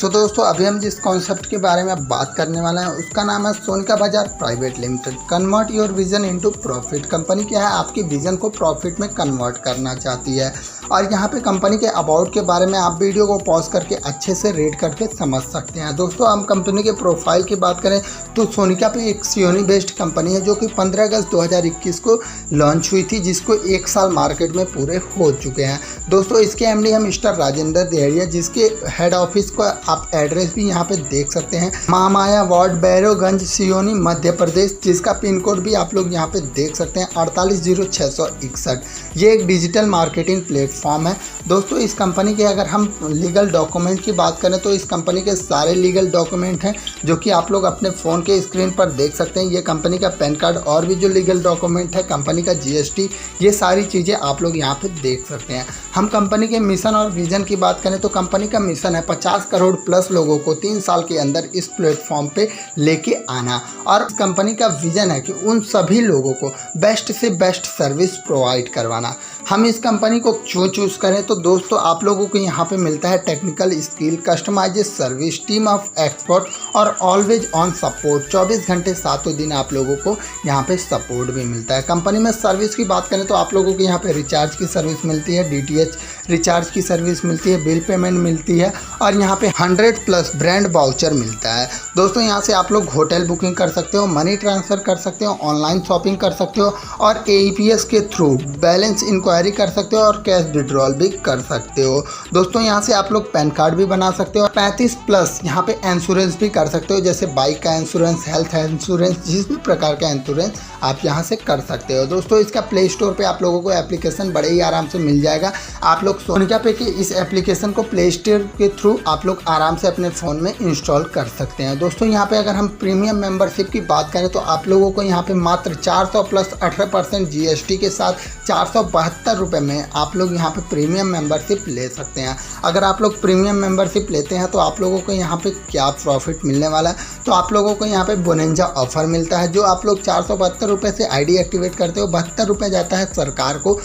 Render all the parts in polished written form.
दोस्तों अभी हम जिस कॉन्सेप्ट के बारे में बात करने वाले हैं उसका नाम है सोनिका बाजार private limited. Convert your vision into profit. Company क्या है, आपकी विजन को प्रॉफिट में कन्वर्ट करना चाहती है। और यहाँ पे कंपनी के अबाउट के बारे में आप वीडियो को पॉज करके अच्छे से रीड करके समझ सकते हैं। दोस्तों हम कंपनी के प्रोफाइल की बात करें तो सोनिका पे एक सियोनी बेस्ड कंपनी है जो कि 15 अगस्त 2021 को लॉन्च हुई थी, जिसको 1 साल मार्केट में पूरे हो चुके हैं। दोस्तों इसके एमडी हम मिस्टर राजेंद्र देहरिया, जिसके हेड ऑफिस को आप एड्रेस भी यहाँ पे देख सकते हैं, महामाया वार्ड, बैरोगंज, सियोनी, मध्य प्रदेश, जिसका पिन कोड भी आप लोग यहाँ पे देख सकते हैं 480661। ये एक डिजिटल मार्केटिंग प्लेटफॉर्म है। दोस्तों इस कंपनी के अगर हम लीगल डॉक्यूमेंट की बात करें तो इस कंपनी के सारे लीगल डॉक्यूमेंट हैं जो कि आप लोग अपने फ़ोन के स्क्रीन पर देख सकते हैं। ये कंपनी का पैन कार्ड और भी जो लीगल डॉक्यूमेंट है, कंपनी का जीएसटी, ये सारी चीज़ें आप लोग यहाँ पे देख सकते हैं। हम कंपनी के मिशन और विजन की बात करें तो कंपनी का मिशन है 50 करोड़ प्लस लोगों को 3 साल के अंदर इस प्लेटफॉर्म पे लेके आना। और कंपनी का विजन है कि उन सभी लोगों को बेस्ट से बेस्ट सर्विस प्रोवाइड करवाना। हम इस कंपनी को क्यों चूज़ करें तो दोस्तों आप लोगों को यहाँ पे मिलता है technical skill, customized service, team of expert और ऑलवेज ऑन सपोर्ट। 24 घंटे 7 दिन आप लोगों को यहाँ पे सपोर्ट भी मिलता है। कंपनी में सर्विस की बात करें तो आप लोगों को यहाँ पे रिचार्ज की सर्विस मिलती है, डीटीएच रिचार्ज की सर्विस मिलती है, बिल पेमेंट मिलती है और यहाँ पे 100+ ब्रांड वाउचर मिलता है। दोस्तों यहाँ से आप लोग होटल बुकिंग कर सकते हो, मनी ट्रांसफ़र कर सकते हो, ऑनलाइन शॉपिंग कर सकते हो और एईपीएस के थ्रू बैलेंस इंक्वायरी कर सकते हो और कैश विड्रॉल भी कर सकते हो। दोस्तों यहाँ से आप लोग पैन कार्ड भी बना सकते हो। 35+ यहाँ पे इंश्योरेंस भी कर सकते हो, जैसे बाइक का इंश्योरेंस, हेल्थ इंश्योरेंस, जिस भी प्रकार का इंश्योरेंस आप यहाँ से कर सकते हो। दोस्तों इसका प्ले स्टोर पे आप लोगों को एप्लीकेशन बड़े ही आराम से मिल जाएगा। आप लोग सोनिका पे के इस एप्लीकेशन को प्ले स्टोर के थ्रू आप लोग आराम से अपने फ़ोन में इंस्टॉल कर सकते हैं। दोस्तों यहाँ पे अगर हम प्रीमियम मेंबरशिप की बात करें तो आप लोगों को यहाँ पे मात्र 400 प्लस 18% जीएसटी के साथ 472 रुपये में आप लोग यहाँ पे प्रीमियम मेंबरशिप ले सकते हैं। अगर आप लोग प्रीमियम मेंबरशिप लेते हैं तो आप लोगों को यहाँ पे क्या प्रॉफिट मिलने वाला है, तो आप लोगों को यहाँ पे बोनेंजा ऑफर मिलता है। जो आप लोग 472 रुपये से आईडी एक्टिवेट करते हो, 72 रुपये जाता है सरकार को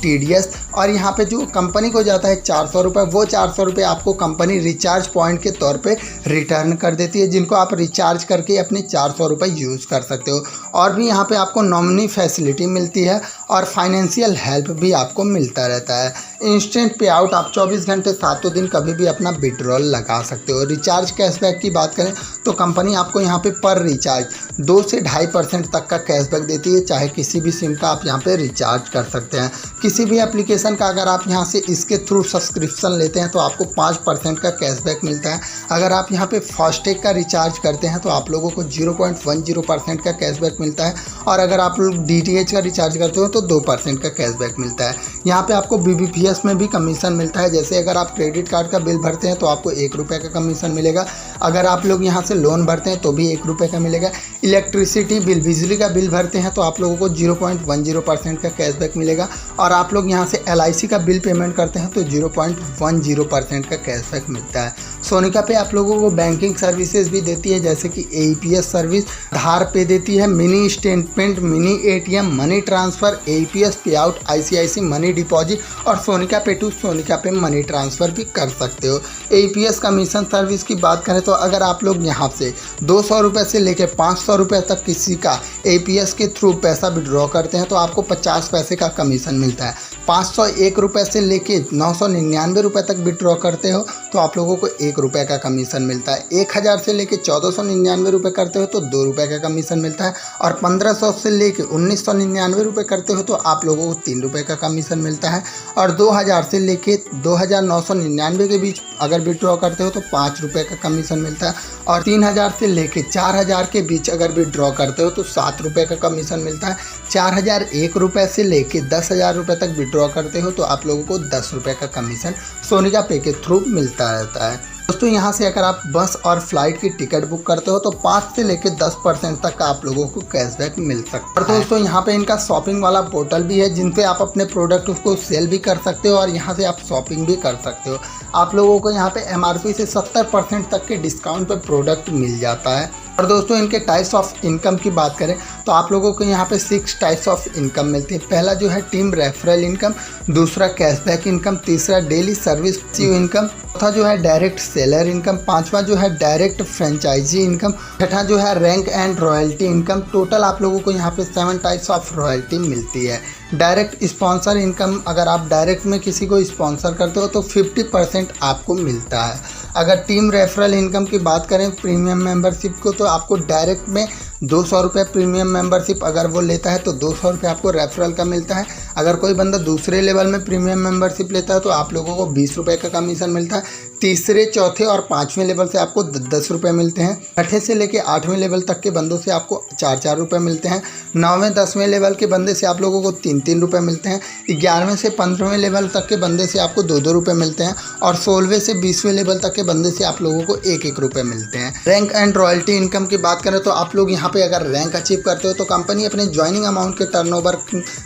टीडीएस और यहाँ पे जो कंपनी को जाता है 400 रुपये, वो 400 रुपये आपको कंपनी रिचार्ज पॉइंट के तौर पे रिटर्न कर देती है, जिनको आप रिचार्ज करके अपने 400 रुपये यूज़ कर सकते हो। और भी यहाँ पे आपको नॉमिनी फैसिलिटी मिलती है और फाइनेंशियल हेल्प भी आपको मिलता रहता है। इंस्टेंट पे आउट आप 24 घंटे 7 दिन कभी भी अपना विड्रॉल लगा सकते हो। रिचार्ज कैशबैक की बात करें तो कंपनी आपको यहाँ पे पर रिचार्ज 2 से 2.5% तक का कैशबैक देती है, चाहे किसी भी सिम का आप यहाँ पे रिचार्ज कर सकते हैं। किसी भी एप्लीकेशन का अगर आप यहाँ से इसके थ्रू सब्सक्रिप्शन लेते हैं तो आपको 5% का कैशबैक मिलता है। अगर आप यहाँ पे फास्टैग का रिचार्ज करते हैं तो आप लोगों को 0.10% का कैशबैक मिलता है और अगर आप लोग डीटीएच का रिचार्ज करते हो तो 2% का कैशबैक मिलता है। यहाँ पे आपको बीबीपीएस में भी कमीशन मिलता है, जैसे अगर आप क्रेडिट कार्ड का बिल भरते हैं तो आपको 1 रुपये का कमीशन मिलेगा। अगर आप लोग यहाँ से लोन भरते हैं तो भी 1 रुपये का मिलेगा। इलेक्ट्रिसिटी बिल, बिजली का बिल भरते हैं तो आप लोगों को 0.10% का कैशबैक मिलेगा और आप लोग यहाँ से एलआईसी का बिल पेमेंट करते हैं तो 0.10% का कैशबैक मिलता है। सोनिका पे आप लोगों को बैंकिंग सर्विसेज भी देती है, जैसे कि एईपीएस सर्विस, आधार पे देती है, mini statement, mini ATM, money transfer, AEPS पे आउट, आईसीआईसी मनी डिपॉजिट और सोनिका पे टू सोनिका पे मनी ट्रांसफ़र भी कर सकते हो। एईपीएस कमीशन सर्विस की बात करें तो अगर आप लोग यहाँ से 200 रुपये से लेकर 500 रुपये तक किसी का एईपीएस के थ्रू पैसा विड्रॉ करते हैं तो आपको 50 पैसे का कमीशन मिलता है। 501 रुपये से लेके 999 रुपये तक विड्रॉ करते हो तो आप लोगों को 1 रुपये का कमीशन मिलता है। 1000 से लेके 1499 रुपये करते हो तो 2 रुपये का कमीशन मिलता है और 1500 से लेके 1999 रुपये करते हो तो आप लोगों को 3 रुपये का कमीशन मिलता है और 2000 से लेके 2999 के बीच अगर विड्रॉ करते हो तो 5 रुपये का कमीशन मिलता है और 3000 से लेके 4000 के बीच अगर विड्रॉ करते हो तो 7 रुपये का कमीशन मिलता है। 4001 रुपये से लेके 10,000 रुपये तक विड्रॉ करते हो तो आप लोगों को 10 रुपये का कमीशन सोनिका पे के थ्रू मिलता रहता है। दोस्तों यहाँ से अगर आप बस और फ्लाइट की टिकट बुक करते हो तो 5 से लेकर 10% तक का आप लोगों को कैशबैक मिल सकता है। और दोस्तों यहाँ पे इनका शॉपिंग वाला पोर्टल भी है, जिन पे आप अपने प्रोडक्ट उसको सेल भी कर सकते हो और यहाँ से आप शॉपिंग भी कर सकते हो। आप लोगों को यहाँ पे एमआरपी से 70% तक के डिस्काउंट पे प्रोडक्ट मिल जाता है। और दोस्तों इनके टाइप्स ऑफ इनकम की बात करें तो आप लोगों को यहाँ पे 6 टाइप्स ऑफ इनकम मिलती है। पहला जो है टीम रेफरल इनकम, दूसरा कैशबैक इनकम, तीसरा डेली सर्विस इनकम, चौथा जो है डायरेक्ट सेलर इनकम, पांचवा जो है डायरेक्ट फ्रेंचाइजी इनकम, छठा जो है rank and royalty income. Total आप लोगों को यहाँ पे 7 टाइप्स ऑफ रॉयल्टी मिलती है। डायरेक्ट स्पॉन्सर इनकम, अगर आप डायरेक्ट में किसी को स्पॉन्सर करते हो तो 50% आपको मिलता है। अगर टीम रेफरल इनकम की बात करें प्रीमियम मेंबरशिप को, तो आपको डायरेक्ट में 200 रुपये प्रीमियम मेंबरशिप अगर वो लेता है तो 200 रुपये आपको रेफरल का मिलता है। अगर कोई बंदा दूसरे लेवल में प्रीमियम मेंबरशिप लेता है तो आप लोगों को 20 रुपये का कमीशन मिलता है। तीसरे, चौथे और 5वें लेवल से आपको 10 रुपये मिलते हैं। 6ठे से लेके 8वें लेवल तक के बंदों से आपको 4-4 रुपये मिलते हैं। 9वें 10वें लेवल के बंदे से आप लोगों को 3-3 रुपये मिलते हैं। 11वें से 15वें लेवल तक के बंदे से आपको 2-2 रुपये मिलते हैं। और 16वें से 20वें लेवल तक के बंदे से आप लोगों को 1-1 रुपये मिलते हैं। रैंक एंड रॉयल्टी इनकम की बात करें तो आप लोग यहाँ पे अगर रैंक अचीव करते हो तो कंपनी अपने ज्वाइनिंग अमाउंट के टर्नओवर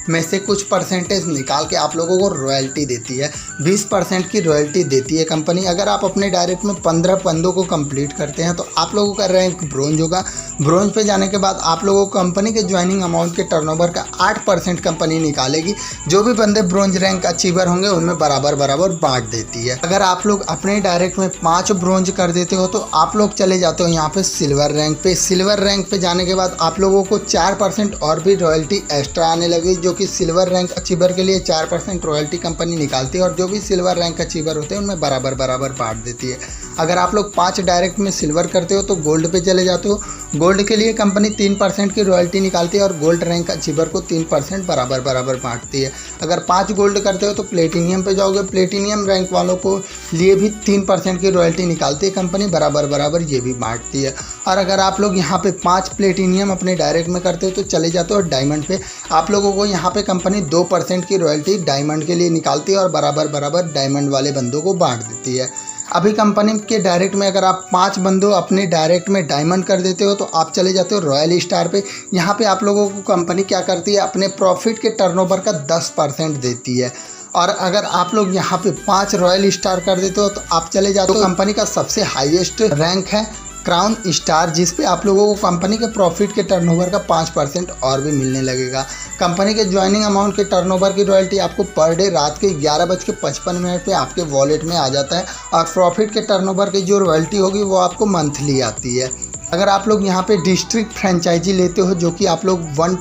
में से कुछ परसेंटेज निकाल के आप लोगों को रॉयल्टी देती है। 20% की रॉयल्टी देती है कंपनी। अगर आप अपने डायरेक्ट में 15 बंदों को कंप्लीट करते हैं तो आप लोगों का रैंक ब्रोंज होगा। ब्रोंज पे जाने के बाद आप लोगों को कंपनी के ज्वाइनिंग अमाउंट के टर्नओवर का 8% कंपनी निकालेगी। जो भी बंदे ब्रोंज रैंक अचीवर होंगे उनमें बराबर बांट देती है। अगर आप लोग अपने डायरेक्ट में 5 ब्रोंज कर देते हो तो आप लोग चले जाते हो यहाँ पे सिल्वर रैंक पे। सिल्वर रैंक पे जाने के बाद आप लोगों को 4% और भी रॉयल्टी एक्स्ट्रा आने लगी, जो कि सिल्वर रैंक अचीवर के लिए 4% रॉयल्टी कंपनी निकालती है और जो भी सिल्वर रैंक अचीवर होते हैं उनमें बराबर बांट देती है। अगर आप लोग 5 डायरेक्ट में सिल्वर करते हो तो गोल्ड पे चले जाते हो। गोल्ड के लिए कंपनी 3% की रॉयल्टी निकालती है और गोल्ड रैंक अचीवर को 3% बराबर बांटती है। अगर 5 गोल्ड करते हो तो प्लेटिनियम पे जाओगे। प्लेटिनियम रैंक वालों को लिए भी 3% की रॉयल्टी निकालती है कंपनी, बराबर ये भी बांटती है। और अगर आप लोग यहाँ पे 5 प्लेटिनियम अपने डायरेक्ट में करते हो तो चले जाते हो डायमंड पे। आप लोगों को यहाँ पे कंपनी 2% की रॉयल्टी डायमंड के लिए निकालती है और बराबर डायमंड वाले बंदों को बांट देती है। अभी कंपनी के डायरेक्ट में अगर आप 5 बंदों अपने डायरेक्ट में डायमंड कर देते हो तो आप चले जाते हो रॉयल स्टार पे। यहाँ पे आप लोगों को कंपनी क्या करती है, अपने प्रॉफिट के टर्नओवर का 10% देती है। और अगर आप लोग यहाँ पे 5 रॉयल स्टार कर देते हो तो आप चले जाते हो कंपनी का सबसे हाईएस्ट रैंक है क्राउन स्टार, जिस पे आप लोगों को कंपनी के प्रॉफिट के टर्नओवर का 5% और भी मिलने लगेगा। कंपनी के ज्वाइनिंग अमाउंट के टर्नओवर की रॉयल्टी आपको पर डे रात के 11:55 पे आपके वॉलेट में आ जाता है और प्रॉफिट के टर्नओवर की जो रॉयल्टी होगी वो आपको मंथली आती है। अगर आप लोग यहाँ पे डिस्ट्रिक्ट फ्रेंचाइजी लेते हो, जो कि आप लोग वन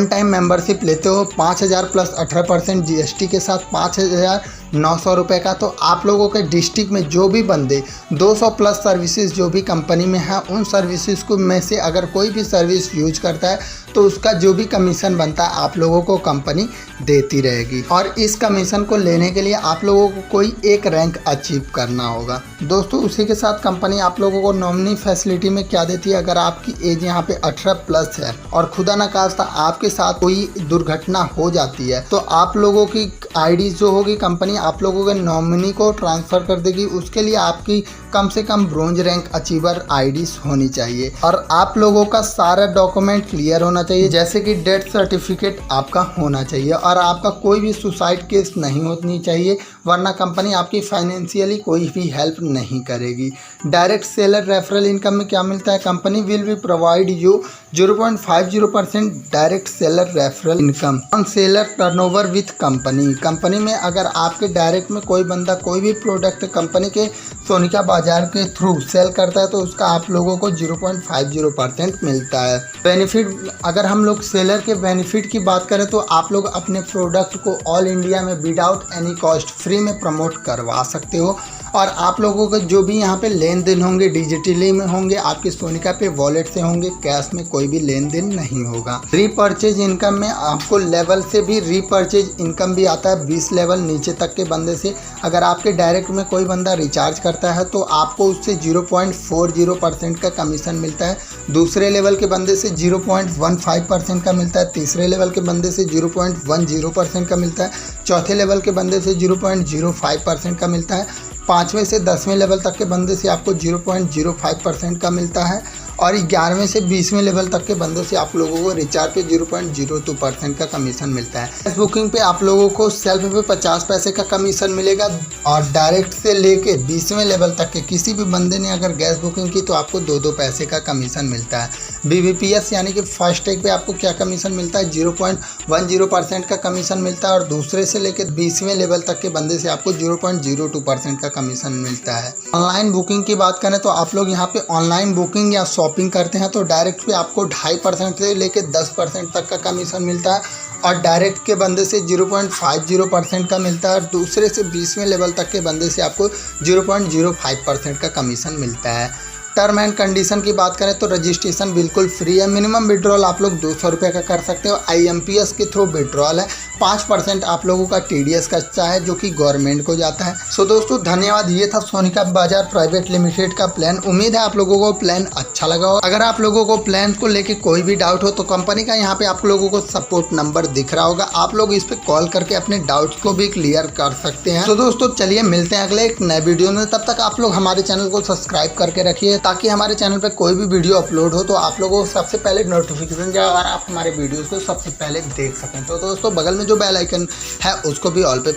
टाइम मेंबरशिप लेते हो 5,000 प्लस 18% GST के साथ 5,900 रुपये का, तो आप लोगों के डिस्ट्रिक्ट में जो भी बंदे 200 प्लस सर्विसेज जो भी कंपनी में है उन सर्विसेज को में से अगर कोई भी सर्विस यूज करता है तो उसका जो भी कमीशन बनता है आप लोगों को कंपनी देती रहेगी। और इस कमीशन को लेने के लिए आप लोगों को कोई एक रैंक अचीव करना होगा। दोस्तों उसी के साथ कंपनी आप लोगों को नॉमिनी फैसिलिटी में क्या देती है, अगर आपकी एज यहाँ पे 18 प्लस है और खुदा न खास्ता आपके साथ कोई दुर्घटना हो जाती है तो आप लोगों की आईडी जो होगी कंपनी आप लोगों के नॉमिनी को ट्रांसफ़र कर देगी। उसके लिए आपकी कम से कम ब्रोंज रैंक अचीवर आईडीज होनी चाहिए और आप लोगों का सारा डॉक्यूमेंट क्लियर होना चाहिए, जैसे कि डेथ सर्टिफिकेट आपका होना चाहिए और आपका कोई भी सुसाइड केस नहीं होनी चाहिए, वरना कंपनी आपकी फाइनेंशियली कोई भी हेल्प नहीं करेगी। डायरेक्ट सेलर रेफरल इनकम में क्या मिलता है, company will be provide you 0.50% direct seller referral income on seller turnover with company में अगर आपके डायरेक्ट में कोई बंदा कोई भी प्रोडक्ट कंपनी के सोनिका बाजार के थ्रू सेल करता है तो उसका आप लोगों को 0.50% मिलता है। बेनिफिट, अगर हम लोग सेलर के बेनिफिट की बात करें तो आप लोग अपने प्रोडक्ट को ऑल इंडिया में विदाउट एनी कॉस्ट फ्री में प्रमोट करवा सकते हो और आप लोगों के जो भी यहाँ पे लेन देन होंगे डिजिटली में होंगे, आपके सोनिका पे वॉलेट से होंगे, कैश में कोई भी लेन देन नहीं होगा। रीपर्चेज इनकम में आपको लेवल से भी रीपर्चेज इनकम भी आता है 20 लेवल नीचे तक के बंदे से। अगर आपके डायरेक्ट में कोई बंदा रिचार्ज करता है तो आपको उससे 0.40% का कमीशन मिलता है, दूसरे लेवल के बंदे से 0.15% का मिलता है, तीसरे लेवल के बंदे से 0.10% का मिलता है, चौथे लेवल के बंदे से 0.05% का मिलता है, 5वें से 10वें लेवल तक के बंदे से आपको 0.05% का मिलता है और 11वें से 20वें लेवल तक के बंदों से आप लोगों को रिचार्ज पे 0.02% का कमीशन मिलता है। इस बुकिंग पे आप लोगों को सेल्फ पे 50 पैसे का कमीशन मिलेगा और डायरेक्ट से लेके 20वें लेवल तक के किसी भी बंदे ने अगर गैस बुकिंग की तो आपको 2 पैसे का कमीशन मिलता है। BBPS यानी कि फास्टैग पे आपको क्या कमीशन मिलता है, 0.10% का कमीशन मिलता है और दूसरे से लेकर 20वें लेवल तक के बंदे से आपको 0.02% का कमीशन मिलता है। ऑनलाइन बुकिंग की बात करें तो आप लोग यहाँ पे ऑनलाइन बुकिंग या शॉपिंग करते हैं तो डायरेक्ट पे आपको 2.5% से लेकर 10% तक का कमीशन मिलता है और डायरेक्ट के बंदे से 0.50% का मिलता है और दूसरे से 20वें लेवल तक के बंदे से आपको 0.05% का कमीशन मिलता है। टर्म एंड कंडीशन की बात करें तो रजिस्ट्रेशन बिल्कुल फ्री है। मिनिमम विड्रॉल आप लोग 200 रुपये का कर सकते हो। IMPS के थ्रू विड्रॉल है। 5% आप लोगों का TDS खर्चा है जो कि गवर्नमेंट को जाता है। सो दोस्तों धन्यवाद। ये था सोनिका बाजार प्राइवेट लिमिटेड का प्लान। उम्मीद है आप लोगों को प्लान अच्छा लगा हो। अगर आप लोगों को प्लान को लेके कोई भी डाउट हो तो कंपनी का यहाँ पे आप लोगों को सपोर्ट नंबर दिख रहा होगा, आप लोग इस पर कॉल करके अपने डाउट्स को भी क्लियर कर सकते हैं। तो दोस्तों चलिए मिलते हैं अगले एक नए वीडियो में। तब तक आप लोग हमारे चैनल को सब्सक्राइब करके रखिए ताकि हमारे चैनल पे कोई भी वीडियो अपलोड हो तो आप लोगों को सबसे पहले नोटिफिकेशन जाए और आप हमारे वीडियोस को सबसे पहले देख सकें। तो दोस्तों बगल में जो बेल आइकन है उसको भी ऑल पे